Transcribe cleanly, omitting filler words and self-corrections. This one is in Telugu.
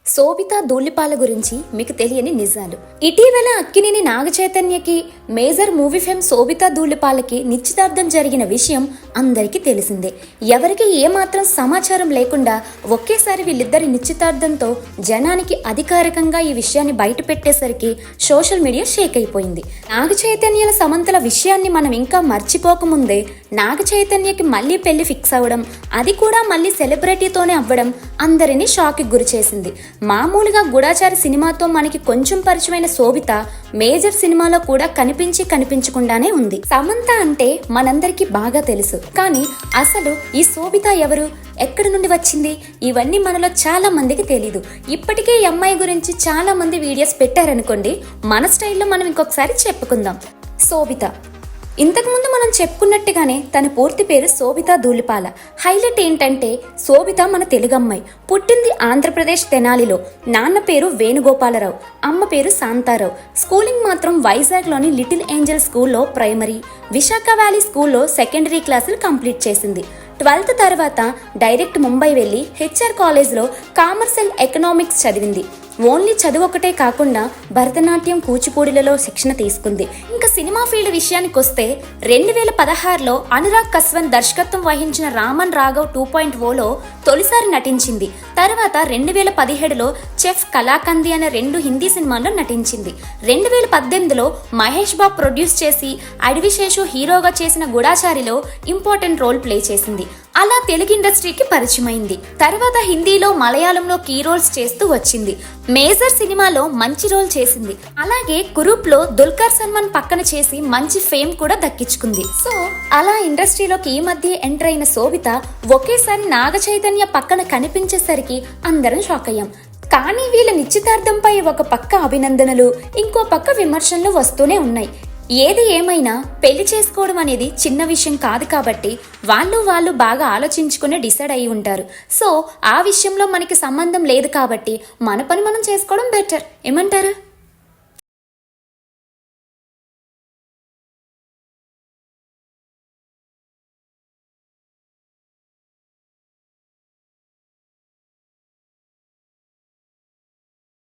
శోభిత ధూళిపాల గురించి మీకు తెలియని నిజాలు. ఇటీవల అక్కినేని నాగచైతన్యకి మేజర్ మూవీ ఫేమ్ శోభిత ధూళిపాలకి నిశ్చితార్థం జరిగిన విషయం అందరికీ తెలిసిందే. ఎవరికి ఏమాత్రం సమాచారం లేకుండా ఒకేసారి వీళ్ళిద్దరి నిశ్చితార్థంతో జనానికి అధికారికంగా ఈ విషయాన్ని బయట పెట్టేసరికి సోషల్ మీడియా షేక్ అయిపోయింది. నాగచైతన్యల సమంతల విషయాన్ని మనం ఇంకా మర్చిపోకముందే నాగచైతన్యకి మళ్ళీ పెళ్లి ఫిక్స్ అవ్వడం, అది కూడా మళ్ళీ సెలబ్రిటీతోనే అవ్వడం అందరినీ షాక్కి గురి చేసింది. మామూలుగా గూఢచారి సినిమాతో మనకి కొంచెం పరిచయమైన శోభిత మేజర్ సినిమాలో కూడా కనిపించకుండానే ఉంది. సమంత అంటే మనందరికీ బాగా తెలుసు, కానీ అసలు ఈ శోభిత ఎవరు, ఎక్కడి నుండి వచ్చింది, ఇవన్నీ మనలో చాలా మందికి తెలీదు. ఇప్పటికే ఈ అమ్మాయి గురించి చాలా మంది వీడియోస్ పెట్టారనుకోండి, మన స్టైల్లో మనం ఇంకొకసారి చెప్పుకుందాం. శోభిత ఇంతకుముందు మనం చెప్పుకున్నట్టుగానే తన పూర్తి పేరు శోభిత ధూళిపాల. హైలైట్ ఏంటంటే శోభిత మన తెలుగు అమ్మాయి, పుట్టింది ఆంధ్రప్రదేశ్ తెనాలిలో. నాన్న పేరు వేణుగోపాలరావు, అమ్మ పేరు శాంతారావు. స్కూలింగ్ మాత్రం వైజాగ్లోని లిటిల్ ఏంజల్ స్కూల్లో ప్రైమరీ, విశాఖ వ్యాలీ స్కూల్లో సెకండరీ క్లాసులు కంప్లీట్ చేసింది. 12th తర్వాత డైరెక్ట్ ముంబై వెళ్ళి హెచ్ఆర్ కాలేజ్లో కామర్స్ అండ్ ఎకనామిక్స్ చదివింది. ఓన్లీ చదువు ఒకటే కాకుండా భరతనాట్యం, కూచిపూడిలలో శిక్షణ తీసుకుంది. ఇంకా సినిమా ఫీల్డ్ విషయానికి వస్తే 2016లో అనురాగ్ కశ్వన్ దర్శకత్వం వహించిన రామన్ రాఘవ్ 2.0లో తొలిసారి నటించింది. తర్వాత 2017లో చెఫ్ కలాకంది అనే 2 హిందీ సినిమాల్లో నటించింది. 2018లో మహేష్ బాబు ప్రొడ్యూస్ చేసి అడవిశేషు హీరోగా చేసిన గూఢచారిలో ఇంపార్టెంట్ రోల్ ప్లే చేసింది. అలా తెలుగు ఇండస్ట్రీకి పరిచయమైంది. తర్వాత హిందీలో, మలయాళంలో కీ రోల్స్ చేస్తూ వచ్చింది. మేజర్ సినిమాలో మంచి రోల్ చేసింది. అలాగే కురూప్ లో దుల్కర్ సల్మాన్ పక్కన చేసి మంచి ఫేమ్ కూడా దక్కించుకుంది. సో అలా ఇండస్ట్రీలోకి ఈ మధ్య ఎంటర్ అయిన శోభిత ఒకేసారి నాగ చైతన్య పక్కన కనిపించేసరికి అందరం షాక్ అయ్యాం. కానీ వీళ్ళ నిశ్చితార్థంపై ఒక పక్క అభినందనలు, ఇంకో పక్క విమర్శనలు వస్తూనే ఉన్నాయి. ఏది ఏమైనా పెళ్లి చేసుకోవడం అనేది చిన్న విషయం కాదు కాబట్టి వాళ్ళు బాగా ఆలోచించుకుని డిసైడ్ అయి ఉంటారు. సో ఆ విషయంలో మనకి సంబంధం లేదు కాబట్టి మన పని మనం చేసుకోవడం బెటర్. ఏమంటారు?